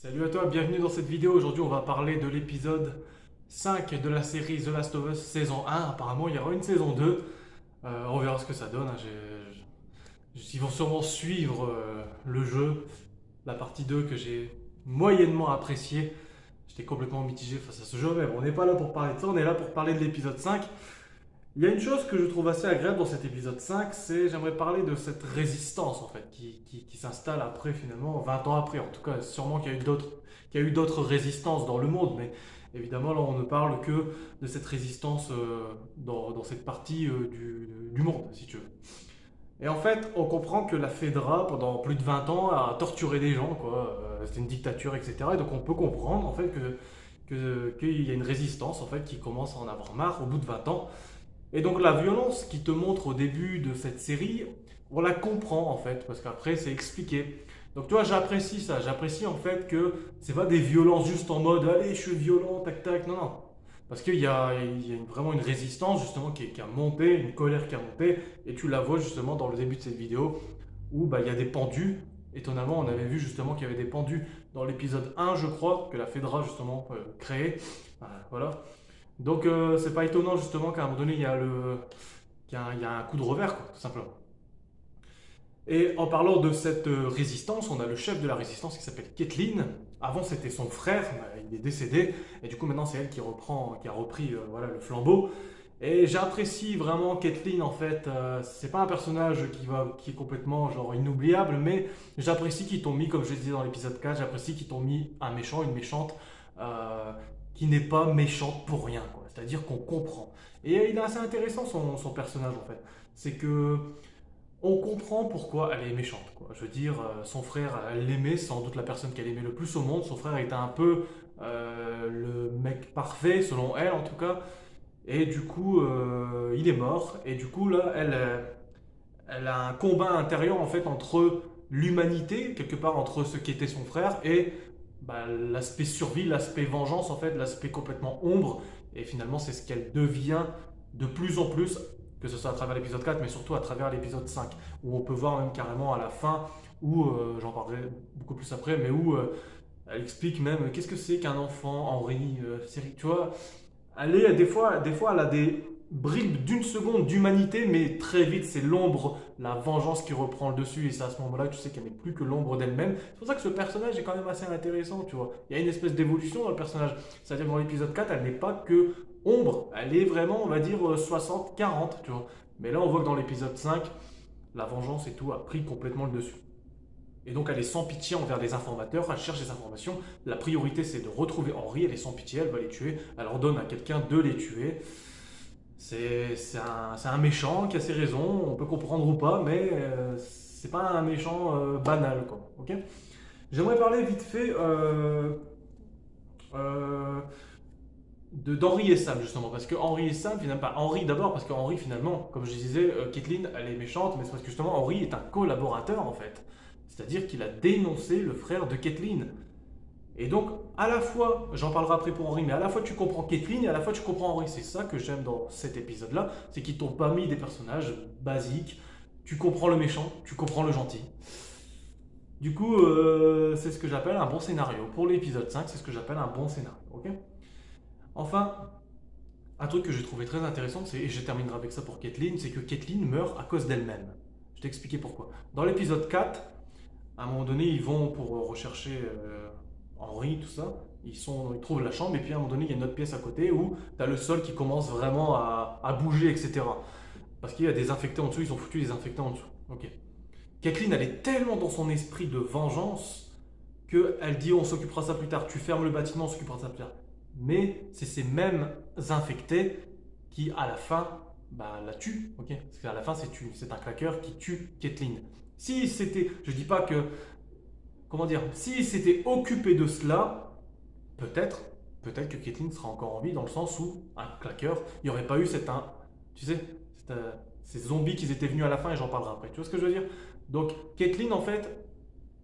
Salut à toi, bienvenue dans cette vidéo. Aujourd'hui, on va parler de l'épisode 5 de la série The Last of Us saison 1. Apparemment, il y aura une saison 2. On verra ce que ça donne, hein. Ils vont sûrement suivre le jeu, la partie 2 que j'ai moyennement appréciée. J'étais complètement mitigé face à ce jeu, mais bon, on n'est pas là pour parler de ça, on est là pour parler de l'épisode 5. Il y a une chose que je trouve assez agréable dans cet épisode 5, c'est j'aimerais parler de cette résistance en fait qui s'installe après finalement, 20 ans après. En tout cas, sûrement qu'il y a eu d'autres résistances dans le monde, mais évidemment là on ne parle que de cette résistance dans cette partie du monde, si tu veux. Et en fait, on comprend que la Fedra, pendant plus de 20 ans, a torturé des gens, quoi. C'était une dictature, etc. Et donc on peut comprendre en fait qu'il y a une résistance en fait qui commence à en avoir marre au bout de 20 ans. Et donc la violence qui te montre au début de cette série, on la comprend en fait, parce qu'après c'est expliqué. Donc tu vois, j'apprécie ça, j'apprécie en fait que c'est pas des violences juste en mode allez je suis violent, tac tac, non non. Parce qu'il y a vraiment une résistance justement qui a monté, une colère qui a monté, et tu la vois justement dans le début de cette vidéo, où bah, il y a des pendus. Étonnamment, on avait vu justement qu'il y avait des pendus dans l'épisode 1, je crois, que la Fedra justement créé. Voilà. Donc c'est pas étonnant justement qu'à un moment donné il y a un coup de revers, quoi, tout simplement. Et en parlant de cette résistance, on a le chef de la résistance qui s'appelle Kathleen. Avant c'était son frère, bah, il est décédé, et du coup maintenant c'est elle qui a repris voilà, le flambeau. Et j'apprécie vraiment Kathleen en fait. C'est pas un personnage qui est complètement genre inoubliable, mais j'apprécie qu'ils t'ont mis, comme je le disais dans l'épisode 4, j'apprécie qu'ils t'ont mis un méchant, une méchante euh, qui n'est pas méchante pour rien, quoi. C'est-à-dire qu'on comprend. Et il est assez intéressant son personnage en fait. C'est que on comprend pourquoi elle est méchante, quoi. Je veux dire, son frère, elle l'aimait, sans doute la personne qu'elle aimait le plus au monde. Son frère était un peu le mec parfait, selon elle en tout cas. Et du coup, il est mort. Et du coup, là, elle a un combat intérieur en fait entre l'humanité, quelque part entre ce qu'était son frère, et bah, l'aspect survie, l'aspect vengeance, en fait, l'aspect complètement ombre. Et finalement, c'est ce qu'elle devient de plus en plus, que ce soit à travers l'épisode 4, mais surtout à travers l'épisode 5, où on peut voir même carrément à la fin, où, j'en parlerai beaucoup plus après, mais où elle explique même qu'est-ce que c'est qu'un enfant, Henri, série, tu vois, des fois, elle a des bribes d'une seconde d'humanité, mais très vite, c'est l'ombre, la vengeance qui reprend le dessus, et c'est à ce moment-là que tu sais qu'elle n'est plus que l'ombre d'elle-même. C'est pour ça que ce personnage est quand même assez intéressant, tu vois. Il y a une espèce d'évolution dans le personnage. C'est-à-dire que dans l'épisode 4, elle n'est pas que ombre, elle est vraiment, on va dire, 60-40, tu vois. Mais là, on voit que dans l'épisode 5, la vengeance et tout a pris complètement le dessus. Et donc elle est sans pitié envers les informateurs, elle cherche des informations. La priorité c'est de retrouver Henri, elle est sans pitié, elle va les tuer, elle ordonne à quelqu'un de les tuer. C'est un méchant qui a ses raisons, on peut comprendre ou pas, mais c'est pas un méchant banal, quoi. Ok. J'aimerais parler vite fait euh, d'Henri et Sam justement, parce que Henri et Sam, finalement, pas Henri d'abord, parce que Henri finalement, comme je disais, Kathleen elle est méchante, mais c'est parce que justement Henri est un collaborateur en fait. C'est-à-dire qu'il a dénoncé le frère de Kathleen. Et donc, à la fois, j'en parlerai après pour Henri, mais à la fois tu comprends Kathleen et à la fois tu comprends Henri. C'est ça que j'aime dans cet épisode-là, c'est qu'ils t'ont pas mis des personnages basiques. Tu comprends le méchant, tu comprends le gentil. Du coup, c'est ce que j'appelle un bon scénario. Pour l'épisode 5, c'est ce que j'appelle un bon scénario. Ok. Enfin, un truc que j'ai trouvé très intéressant, et je terminerai avec ça pour Kathleen, c'est que Kathleen meurt à cause d'elle-même. Je t'ai expliqué pourquoi. Dans l'épisode 4, à un moment donné, ils vont pour rechercher Henri, tout ça. Ils trouvent la chambre, et puis à un moment donné, il y a une autre pièce à côté où tu as le sol qui commence vraiment à bouger, etc. Parce qu'il y a des infectés en dessous, ils ont foutu des infectés en dessous. Ok. Kathleen, elle est tellement dans son esprit de vengeance qu'elle dit on s'occupera de ça plus tard. Tu fermes le bâtiment, on s'occupera de ça plus tard. Mais c'est ces mêmes infectés qui, à la fin, bah, la tuent. Ok. Parce qu'à la fin, c'est un claqueur qui tue Kathleen. Si c'était, je dis pas que, comment dire, si s'était occupé de cela, peut-être, peut-être que Kathleen sera encore en vie dans le sens où un claqueur, il n'y aurait pas eu tu sais, ces zombies qui étaient venus à la fin et j'en parlerai après. Tu vois ce que je veux dire? Donc Kathleen, en fait,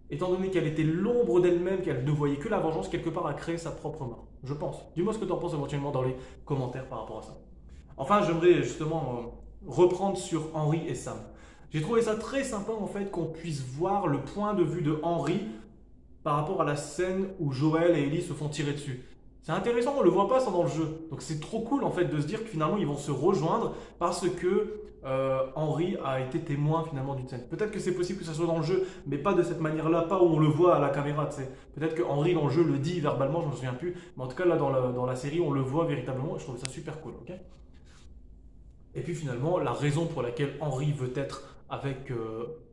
étant donné qu'elle était l'ombre d'elle-même, qu'elle ne voyait que la vengeance, quelque part a créé sa propre mort. Je pense. Dis-moi ce que tu en penses éventuellement dans les commentaires par rapport à ça. Enfin, j'aimerais justement reprendre sur Henri et Sam. J'ai trouvé ça très sympa en fait qu'on puisse voir le point de vue de Henri par rapport à la scène où Joël et Ellie se font tirer dessus. C'est intéressant, on le voit pas ça dans le jeu. Donc c'est trop cool en fait de se dire que finalement ils vont se rejoindre parce que Henry a été témoin finalement d'une scène. Peut-être que c'est possible que ça soit dans le jeu, mais pas de cette manière-là, pas où on le voit à la caméra, tu sais. Peut-être que Henry dans le jeu le dit verbalement, je me souviens plus, mais en tout cas là dans la série on le voit véritablement et je trouve ça super cool, ok. Et puis finalement, la raison pour laquelle Henry veut être avec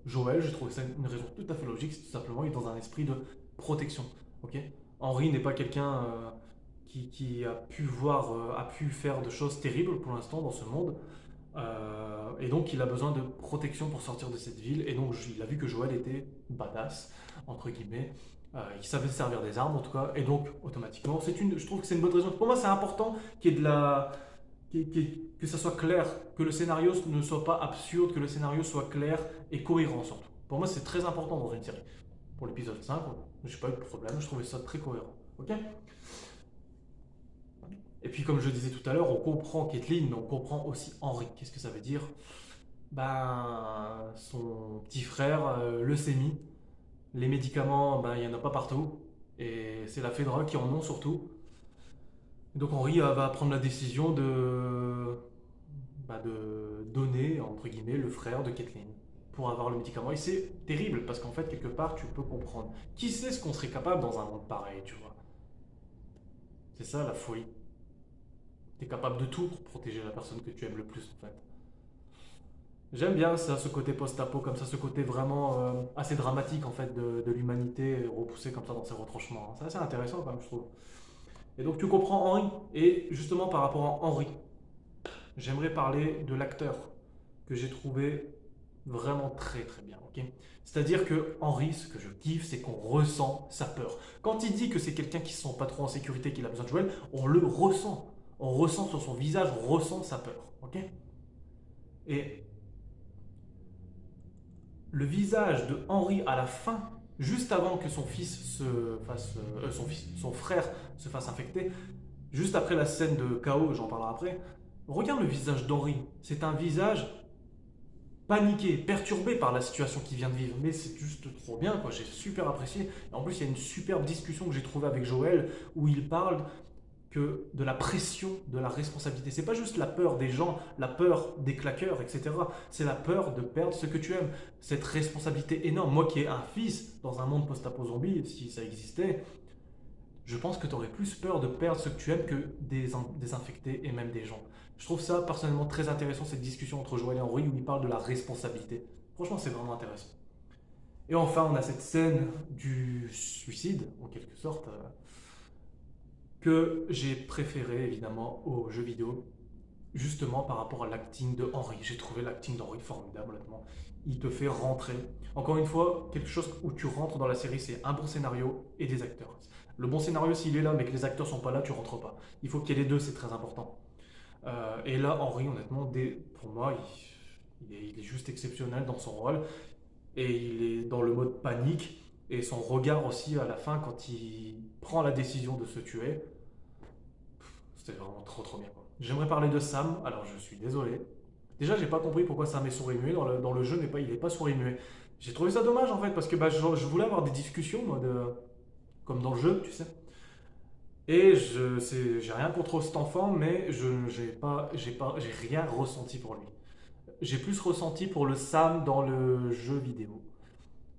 Joël, je trouve que c'est une raison tout à fait logique, c'est tout simplement il est dans un esprit de protection. Ok. Henry n'est pas quelqu'un qui a pu voir, a pu faire de choses terribles pour l'instant dans ce monde. Et donc il a besoin de protection pour sortir de cette ville. Et donc il a vu que Joël était badass, entre guillemets. Il savait se servir des armes en tout cas. Et donc automatiquement, je trouve que c'est une bonne raison. Pour moi, c'est important qu'il y ait de la que ça soit clair, que le scénario ne soit pas absurde, que le scénario soit clair et cohérent surtout. Pour moi, c'est très important dans une série. Pour l'épisode 5, j'ai pas eu de problème, je trouvais ça très cohérent. Ok. Et puis, comme je disais tout à l'heure, on comprend Caitlyn, mais on comprend aussi Henry. Qu'est-ce que ça veut dire? Ben, son petit frère, leucémie. Les médicaments, ben, il n'y en a pas partout. Et c'est la Fedra qui en ont surtout. Donc Henry va prendre la décision de donner, entre guillemets, le frère de Kathleen pour avoir le médicament. Et c'est terrible parce qu'en fait, quelque part, tu peux comprendre. Qui sait ce qu'on serait capable dans un monde pareil, tu vois? C'est ça la folie. Tu es capable de tout pour protéger la personne que tu aimes le plus, en fait. J'aime bien ça, ce côté post-apo, comme ça, ce côté vraiment assez dramatique, en fait, de l'humanité repoussée comme ça dans ses retranchements. C'est assez intéressant, quand même, je trouve. Et donc, tu comprends Henry. Et justement, par rapport à Henry, j'aimerais parler de l'acteur que j'ai trouvé vraiment très très bien. Ok. C'est-à-dire que Henry, ce que je kiffe, c'est qu'on ressent sa peur. Quand il dit que c'est quelqu'un qui se sent pas trop en sécurité, qu'il a besoin de Joël, on le ressent. On ressent sur son visage, on ressent sa peur. Ok. Et le visage de Henry à la fin, juste avant que son fils se fasse, son frère se fasse infecter, juste après la scène de chaos, j'en parlerai après. Regarde le visage d'Henry. C'est un visage paniqué, perturbé par la situation qu'il vient de vivre. Mais c'est juste trop bien, quoi. J'ai super apprécié. Et en plus, il y a une superbe discussion que j'ai trouvée avec Joël où il parle de la pression, de la responsabilité. C'est pas juste la peur des gens, la peur des claqueurs, etc. C'est la peur de perdre ce que tu aimes. Cette responsabilité énorme. Moi qui ai un fils dans un monde post-apo zombie, si ça existait, je pense que tu aurais plus peur de perdre ce que tu aimes que des infectés et même des gens. Je trouve ça personnellement très intéressant, cette discussion entre Joël et Henry où il parle de la responsabilité. Franchement, c'est vraiment intéressant. Et enfin, on a cette scène du suicide, en quelque sorte, que j'ai préféré évidemment aux jeux vidéo, justement par rapport à l'acting de Henry. J'ai trouvé l'acting d'Henry formidable, honnêtement. Il te fait rentrer. Encore une fois, quelque chose où tu rentres dans la série, c'est un bon scénario et des acteurs. Le bon scénario, s'il est là, mais que les acteurs sont pas là, tu rentres pas. Il faut qu'il y ait les deux, c'est très important. Et là, Henry, honnêtement, pour moi, il est juste exceptionnel dans son rôle. Et il est dans le mode panique. Et son regard aussi à la fin, quand il prend la décision de se tuer, c'était vraiment trop trop bien. J'aimerais parler de Sam, alors je suis désolé. Déjà, j'ai pas compris pourquoi Sam est souris-muet dans le jeu, il est pas souris-muet. J'ai trouvé ça dommage en fait, parce que bah, je voulais avoir des discussions, moi, comme dans le jeu, tu sais. Et j'ai rien contre cet enfant, mais j'ai rien ressenti pour lui. J'ai plus ressenti pour le Sam dans le jeu vidéo.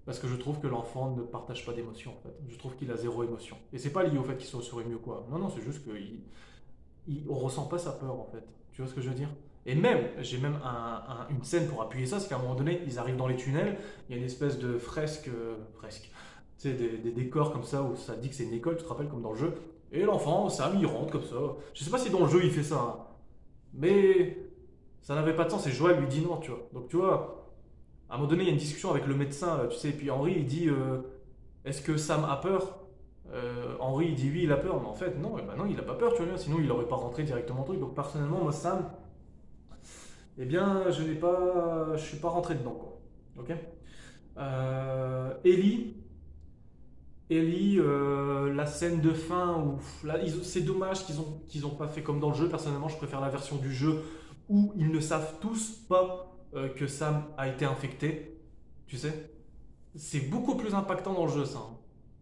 Parce que je trouve que l'enfant ne partage pas d'émotion en fait. Je trouve qu'il a zéro émotion. Et c'est pas lié au fait qu'il soit souris mieux quoi. Non, non, c'est juste on ressent pas sa peur en fait. Tu vois ce que je veux dire? Et même, j'ai même une scène pour appuyer ça, c'est qu'à un moment donné, ils arrivent dans les tunnels, il y a une espèce de fresque, tu sais, des décors comme ça où ça dit que c'est une école, tu te rappelles, comme dans le jeu. Et l'enfant, Sam, il rentre comme ça. Je sais pas si dans le jeu il fait ça, hein. Mais ça n'avait pas de sens et Joël lui dit non, tu vois. Donc tu vois, à un moment donné, il y a une discussion avec le médecin, tu sais, et puis Henry, il dit est-ce que Sam a peur? Henry, il dit oui, il a peur, mais en fait, non, eh ben non, il a pas peur, tu vois, sinon il aurait pas rentré directement au truc. Donc personnellement, moi, Sam, eh bien, je suis pas rentré dedans, quoi. Ok. Ellie, la scène de fin où là, c'est dommage qu'ils ont pas fait comme dans le jeu. Personnellement, je préfère la version du jeu où ils ne savent tous pas que Sam a été infecté. Tu sais, c'est beaucoup plus impactant dans le jeu, ça, hein.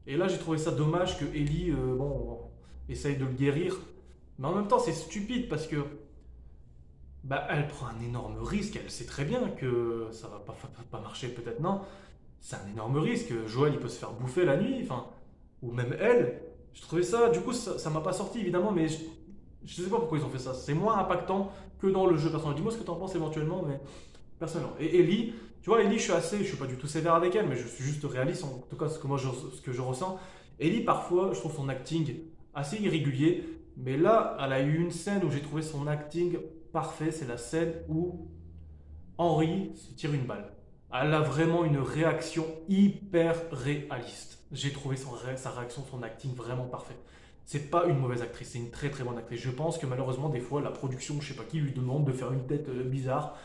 Et là, j'ai trouvé ça dommage que Ellie, bon, essaye de le guérir. Mais en même temps, c'est stupide parce que bah, elle prend un énorme risque. Elle sait très bien que ça va pas marcher, peut-être non. C'est un énorme risque. Joël, il peut se faire bouffer la nuit, enfin, ou même elle. Je trouvais ça, du coup, ça m'a pas sorti évidemment, mais je sais pas pourquoi ils ont fait ça. C'est moins impactant que dans le jeu personnel. Dis-moi ce que tu en penses éventuellement, mais personnellement. Et Ellie, tu vois, Ellie, je suis pas du tout sévère avec elle, mais je suis juste réaliste, en tout cas, ce que je ressens. Ellie, parfois, je trouve son acting assez irrégulier, mais là, elle a eu une scène où j'ai trouvé son acting parfait. C'est la scène où Henry se tire une balle. Elle a vraiment une réaction hyper réaliste. J'ai trouvé sa réaction, son acting vraiment parfait. C'est pas une mauvaise actrice, c'est une très très bonne actrice. Je pense que malheureusement, des fois, la production, je sais pas qui, lui demande de faire une tête bizarre.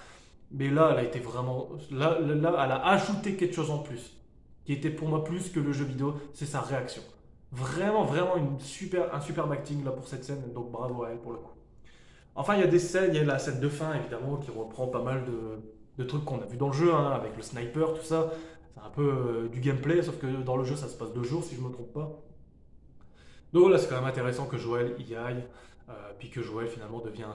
Mais là, elle a été vraiment. Là, elle a ajouté quelque chose en plus. Qui était pour moi plus que le jeu vidéo, c'est sa réaction. Vraiment, vraiment un superbe acting là pour cette scène, donc bravo à elle pour le coup. Enfin, il y a des scènes, il y a la scène de fin évidemment qui reprend pas mal de trucs qu'on a vu dans le jeu, hein, avec le sniper, tout ça. C'est un peu du gameplay, sauf que dans le jeu ça se passe 2 jours si je me trompe pas. Donc là, c'est quand même intéressant que Joël y aille, puis que Joël finalement devient un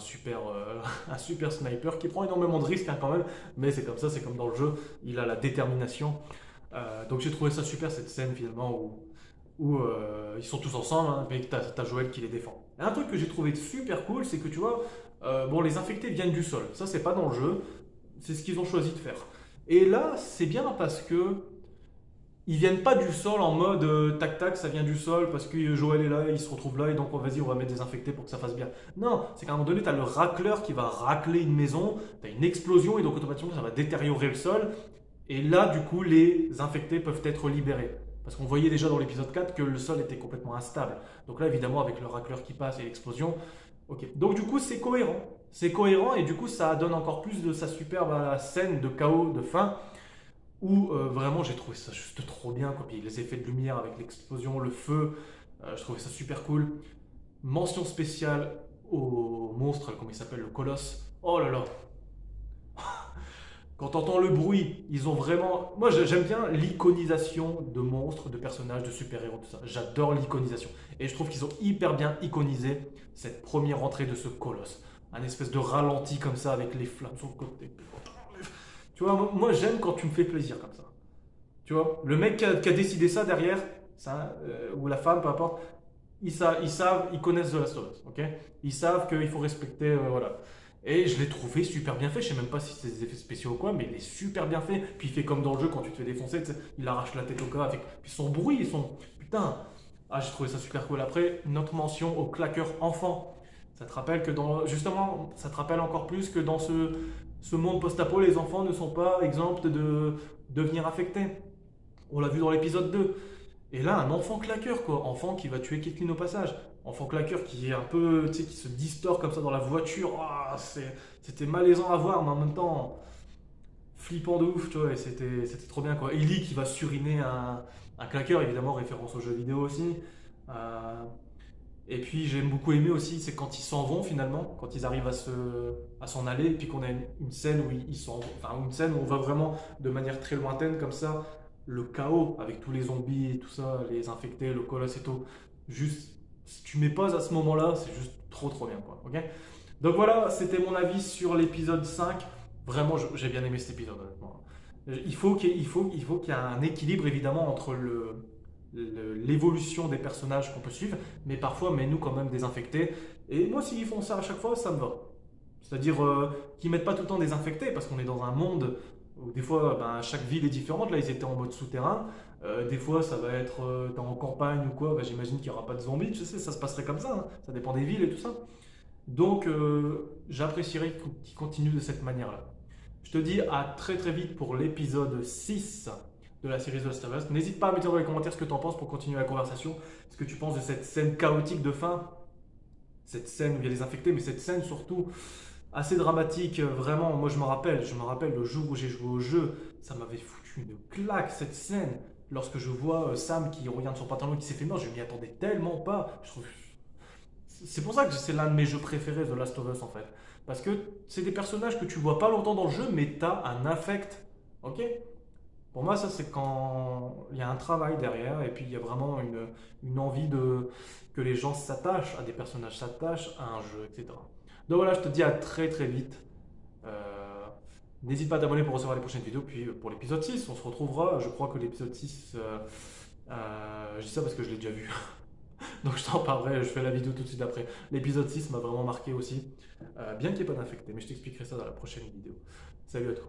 super sniper qui prend énormément de risques hein, quand même, mais c'est comme ça, c'est comme dans le jeu, il a la détermination. Donc j'ai trouvé ça super cette scène finalement où ils sont tous ensemble, hein, mais t'as Joël qui les défend. Et un truc que j'ai trouvé super cool, c'est que tu vois, bon, les infectés viennent du sol. Ça, c'est pas dans le jeu, c'est ce qu'ils ont choisi de faire. Et là, c'est bien parce que ils viennent pas du sol en mode tac tac, ça vient du sol parce que Joël est là, il se retrouve là et donc vas-y, on va mettre des infectés pour que ça fasse bien. Non, c'est qu'à un moment donné, tu as le racleur qui va racler une maison, tu as une explosion et donc automatiquement ça va détériorer le sol. Et là, du coup, les infectés peuvent être libérés. Parce qu'on voyait déjà dans l'épisode 4 que le sol était complètement instable. Donc là, évidemment, avec le racleur qui passe et l'explosion, ok. Donc du coup, c'est cohérent. C'est cohérent et du coup, ça donne encore plus de sa superbe scène de chaos de fin où vraiment j'ai trouvé ça juste trop bien. Quoi. Puis les effets de lumière avec l'explosion, le feu, je trouvais ça super cool. Mention spéciale au monstre, comment il s'appelle, le colosse. Oh là là, quand t'entends le bruit, ils ont vraiment. Moi, j'aime bien l'iconisation de monstres, de personnages, de super-héros, tout ça. J'adore l'iconisation. Et je trouve qu'ils ont hyper bien iconisé cette première entrée de ce colosse. Un espèce de ralenti comme ça avec les flammes sur le côté. Tu vois, moi j'aime quand tu me fais plaisir comme ça. Tu vois, le mec qui a décidé ça derrière, ça, ou la femme, peu importe, ils savent, ils connaissent The Last of Us, ok. Ils savent qu'il faut respecter, voilà. Et je l'ai trouvé super bien fait. Je sais même pas si c'est des effets spéciaux ou quoi, mais il est super bien fait. Puis il fait comme dans le jeu quand tu te fais défoncer, tu sais, il arrache la tête au gars avec. Puis son bruit, putain. Ah, j'ai trouvé ça super cool. Après, notre mention au claqueur enfant. Ça te rappelle que justement, ça te rappelle encore plus que dans ce monde post-apo, les enfants ne sont pas exempts de devenir affectés. On l'a vu dans l'épisode 2. Et là, un enfant claqueur, quoi. Enfant qui va tuer Caitlyn au passage. Enfant claqueur qui est un peu, tu sais, qui se distord comme ça dans la voiture. Ah, c'était malaisant à voir, mais en même temps, flippant de ouf, tu vois. Et c'était trop bien, quoi. Ellie qui va suriner un claqueur, évidemment, référence au jeu vidéo aussi. Euh, et puis, j'aime beaucoup aimer aussi, c'est quand ils s'en vont finalement, quand ils arrivent à s'en aller, et puis qu'on a une scène où ils s'en vont. Enfin, une scène où on voit vraiment de manière très lointaine, comme ça, le chaos avec tous les zombies et tout ça, les infectés, le colosse et tout. Juste, si tu mets pause à ce moment-là, c'est juste trop trop bien quoi. Ok. Donc voilà, c'était mon avis sur l'épisode 5. Vraiment, j'ai bien aimé cet épisode honnêtement. Il faut qu'il y ait un équilibre évidemment entre l'évolution des personnages qu'on peut suivre, mais parfois mets-nous quand même des infectés. Et moi, s'ils font ça à chaque fois, ça me va. C'est-à-dire qu'ils mettent pas tout le temps des infectés, parce qu'on est dans un monde où des fois, ben, chaque ville est différente. Là, ils étaient en mode souterrain. Des fois, ça va être en campagne ou quoi. Ben, j'imagine qu'il n'y aura pas de zombies. Tu sais, ça se passerait comme ça. Hein. Ça dépend des villes et tout ça. Donc, j'apprécierais qu'ils continuent de cette manière-là. Je te dis à très très vite pour l'épisode 6 de la série The Last of Us. N'hésite pas à me dire dans les commentaires ce que tu en penses pour continuer la conversation. Ce que tu penses de cette scène chaotique de fin. Cette scène où il y a les infectés, mais cette scène surtout assez dramatique, vraiment, moi je me rappelle le jour où j'ai joué au jeu, ça m'avait foutu une claque cette scène, lorsque je vois Sam qui regarde son pantalon et qui s'est fait mort, je m'y attendais tellement pas, c'est pour ça que c'est l'un de mes jeux préférés, The Last of Us en fait, parce que c'est des personnages que tu vois pas longtemps dans le jeu, mais t'as un affect, ok. Pour moi, ça, c'est quand il y a un travail derrière et puis il y a vraiment une envie que les gens s'attachent à des personnages, s'attachent à un jeu, etc. Donc voilà, je te dis à très très vite. Euh, N'hésite pas à t'abonner pour recevoir les prochaines vidéos. Puis pour l'épisode 6, on se retrouvera. Je crois que l'épisode 6, je dis ça parce que je l'ai déjà vu. Donc je t'en parlerai, je fais la vidéo tout de suite après. L'épisode 6 m'a vraiment marqué aussi. Bien qu'il n'y ait pas d'infecté, mais je t'expliquerai ça dans la prochaine vidéo. Salut à toi.